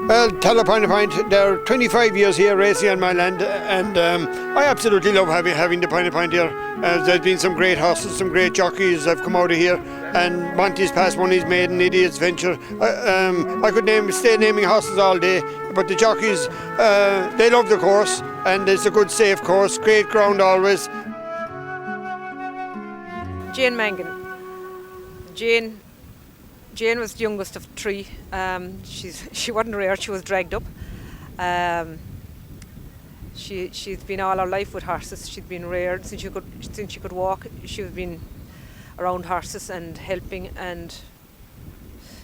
Well, Tallow Point, they're 25 years here racing on my land, and I absolutely love having the Point here. There's been some great horses, some great jockeys have come out of here, and Monty's Past Money's made an idiot's venture. I could stay naming horses all day, but the jockeys, they love the course, and it's a good safe course, great ground always. Jane Mangan. Jane was the youngest of three. She wasn't reared, she was dragged up. She's been all her life with horses. She'd been reared since she could walk. She's been around horses and helping and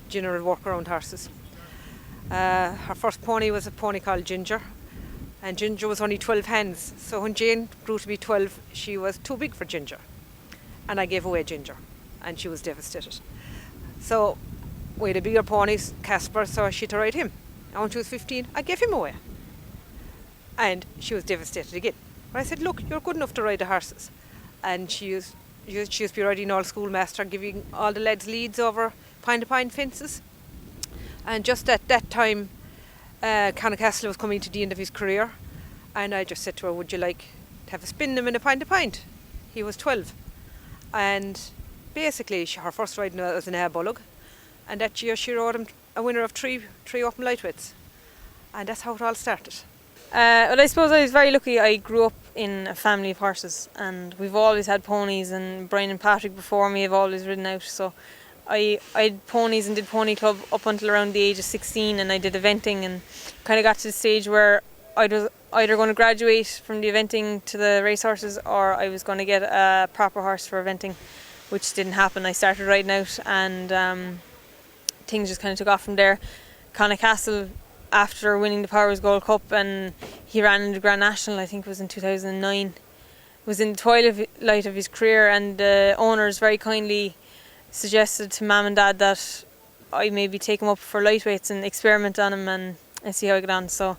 general work around horses. Her first pony was a pony called Ginger, and Ginger was only 12 hands. So when Jane grew to be 12, she was too big for Ginger, and I gave away Ginger, and she was devastated. So we had a bigger pony, Casper, so she to ride him. And when she was 15, I gave him away. And she was devastated again. But I said, look, you're good enough to ride the horses. And she used to be riding all schoolmaster, giving all the lads leads over pine-to-pine fences. And just at that time, Conna was coming to the end of his career. And I just said to her, would you like to have a spin him in a pine-to-pine? He was 12. And basically, her first riding was an Bullock, and that year she rode him a winner of three open lightweights, and that's how it all started. Well, I suppose I was very lucky. I grew up in a family of horses, and we've always had ponies, and Brian and Patrick before me have always ridden out, so I had ponies and did pony club up until around the age of 16, and I did eventing, and kind of got to the stage where I was either going to graduate from the eventing to the racehorses, or I was going to get a proper horse for eventing, which didn't happen. I started riding out, and things just kind of took off from there. Conna, after winning the Powers Gold Cup, and he ran in the Grand National, I think it was in 2009, was in the twilight of his career, and the owners very kindly suggested to Mum and Dad that I maybe take him up for lightweights and experiment on him and see how I get on. So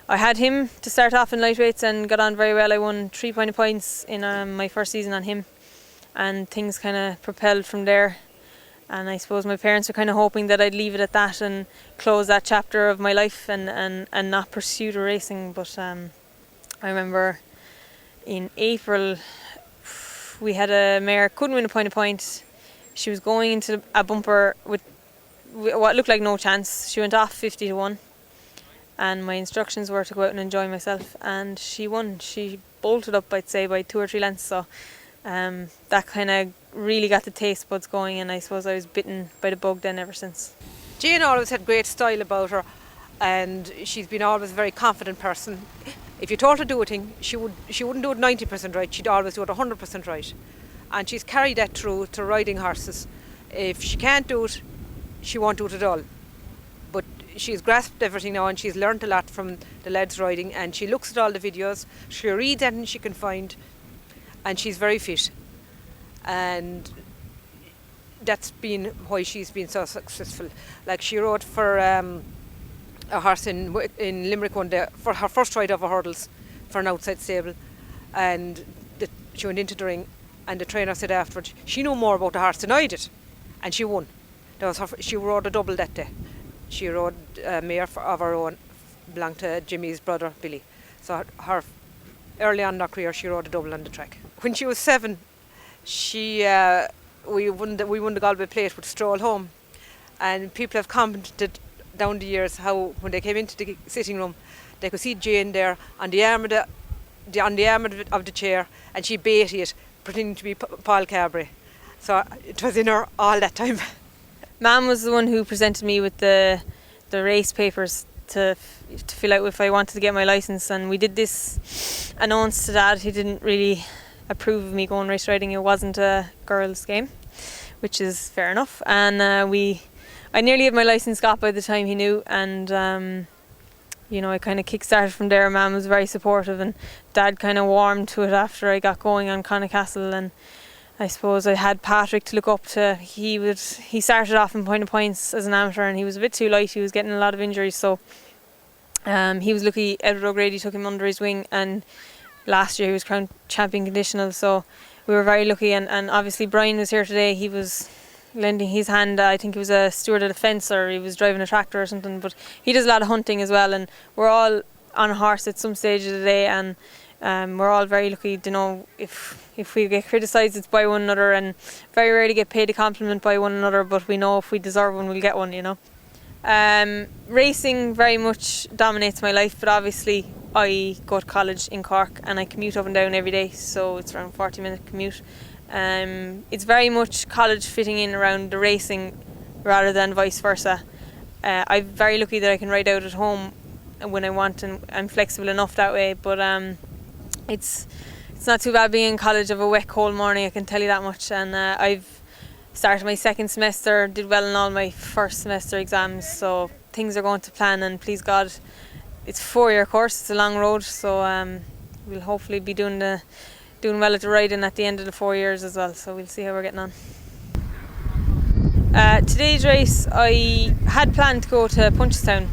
I had him to start off in lightweights and got on very well. I won 3 points in my first season on him, and things kind of propelled from there. And I suppose my parents were kind of hoping that I'd leave it at that and close that chapter of my life and not pursue the racing. But I remember in April we had a mare, couldn't win a point. She was going into a bumper with what looked like no chance. She went off 50-1, and my instructions were to go out and enjoy myself, and she won. She bolted up, I'd say, by 2 or 3 lengths. So that kind of really got the taste buds going, and I suppose I was bitten by the bug then ever since. Jane always had great style about her, and she's been always a very confident person. If you told her to do a thing, she wouldn't do it 90% right, she'd always do it 100% right. And she's carried that through to riding horses. If she can't do it, she won't do it at all. But she's grasped everything now, and she's learnt a lot from the lads riding, and she looks at all the videos, she reads anything she can find, and she's very fit. And that's been why she's been so successful. Like, she rode for a horse in Limerick one day for her first ride over hurdles for an outside stable, and she went into the ring, and the trainer said afterwards she knew more about the horse than I did, and she won. She rode a double that day. She rode a mare of her own, belonged to Jimmy's brother Billy. So her early on in her career, she rode a double on the track. When she was 7, we won the Galway Plate with Stroll home, and people have commented down the years how when they came into the sitting room, they could see Jane there on the arm of the chair, and she baited it, pretending to be Paul Cabry. So it was in her all that time. Mum was the one who presented me with the race papers to fill out if I wanted to get my licence, and we did this announced to Dad. He didn't really approve of me going race riding. It wasn't a girls' game, which is fair enough. And I nearly had my licence got by the time he knew, and I kind of kick-started from there. Mum was very supportive, and Dad kind of warmed to it after I got going on Conna, and I suppose I had Patrick to look up to. He started off in points as an amateur, and he was a bit too light. He was getting a lot of injuries, so he was lucky Edward O'Grady took him under his wing, and last year he was crowned champion conditional, so we were very lucky. And obviously Brian was here today. He was lending his hand. I think he was a steward at a fence, or he was driving a tractor or something, but he does a lot of hunting as well, and we're all on a horse at some stage of the day, and we're all very lucky to know if we get criticised, it's by one another, and very rarely get paid a compliment by one another, but we know if we deserve one, we'll get one, you know. Racing very much dominates my life, but obviously I go to college in Cork and I commute up and down every day, so it's around 40-minute commute. It's very much college fitting in around the racing rather than vice versa. I'm very lucky that I can ride out at home when I want, and I'm flexible enough that way, but it's not too bad being in college of a wet cold morning, I can tell you that much. And I've started my second semester, did well in all my first semester exams, so things are going to plan, and please God, it's a 4-year course, it's a long road, so we'll hopefully be doing well at the riding at the end of the 4 years as well, so we'll see how we're getting on. Today's race, I had planned to go to Punchestown,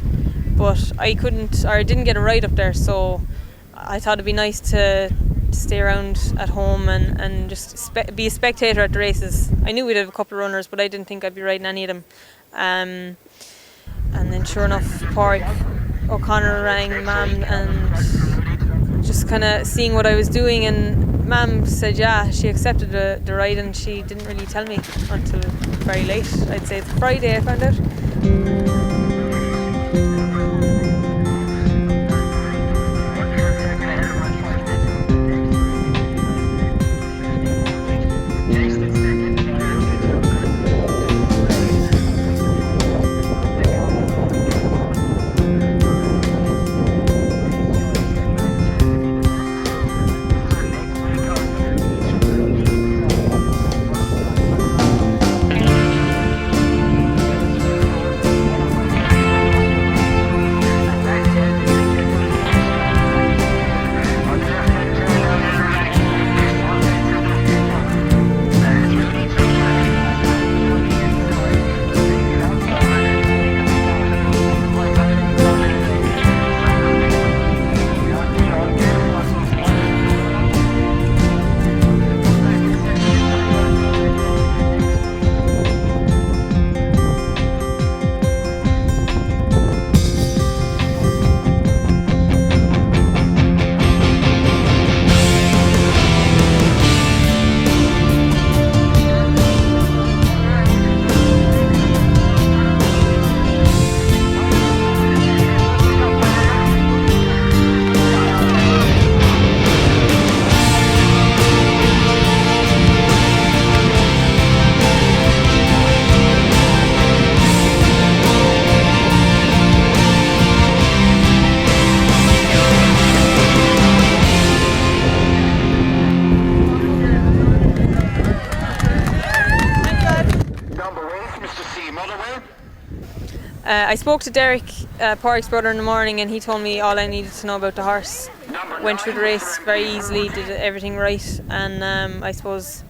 but I didn't get a ride up there, so I thought it'd be nice to stay around at home and just be a spectator at the races. I knew we'd have a couple of runners, but I didn't think I'd be riding any of them. And then sure enough, Paurick O'Connor rang Mam, and just kind of seeing what I was doing, and Mam said yeah, she accepted the ride, and she didn't really tell me until very late. I'd say it's Friday I found out. I spoke to Derek, Paurick's brother, in the morning, and he told me all I needed to know about the horse. Went through the race very easily, did everything right, and I suppose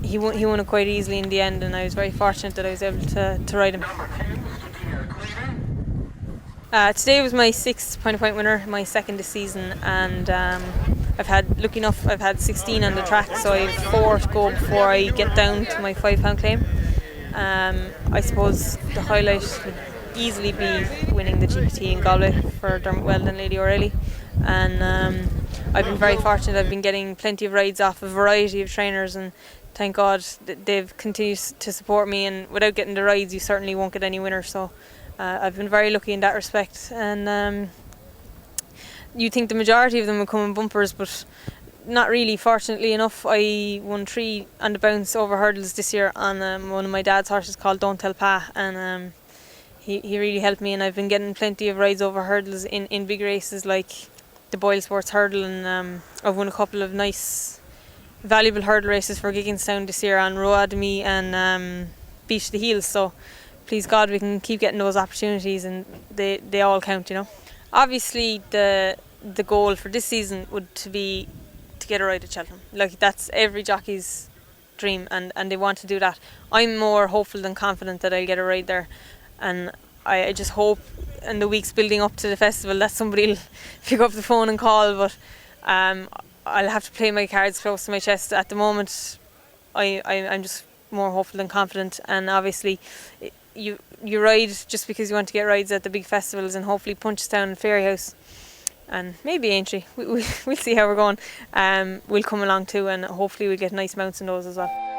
he won it quite easily in the end, and I was very fortunate that I was able to ride him. Today was my 6th point-to-point winner, my second this season, and I've had 16 on the track, so I have 4 to go before I get down to my £5 claim. I suppose the highlight would easily be winning the GPT in Galway for Dermot Weld and Lady O'Reilly, and I've been very fortunate. I've been getting plenty of rides off a variety of trainers, and thank God that they've continued to support me, and without getting the rides you certainly won't get any winners, so I've been very lucky in that respect. And you'd think the majority of them would come in bumpers, but not really. Fortunately enough, I won 3 on the bounce over hurdles this year on one of my dad's horses called Don't Tell Pa, and he really helped me, and I've been getting plenty of rides over hurdles in big races like the Boyle Sports Hurdle, and I've won a couple of nice valuable hurdle races for Gigginstown this year on Roa de Mi and Beach the Heels, so please God we can keep getting those opportunities, and they all count, you know. Obviously the goal for this season would be to get a ride at Cheltenham. Like, that's every jockey's dream, and they want to do that. I'm more hopeful than confident that I'll get a ride there, and I just hope in the weeks building up to the festival that somebody will pick up the phone and call, but I'll have to play my cards close to my chest. At the moment I'm just more hopeful than confident. And obviously, you ride just because you want to get rides at the big festivals, and hopefully Punchestown and Fairyhouse, and maybe Aintree. We'll see how we're going. We'll come along too, and hopefully we'll get nice mounts in those as well.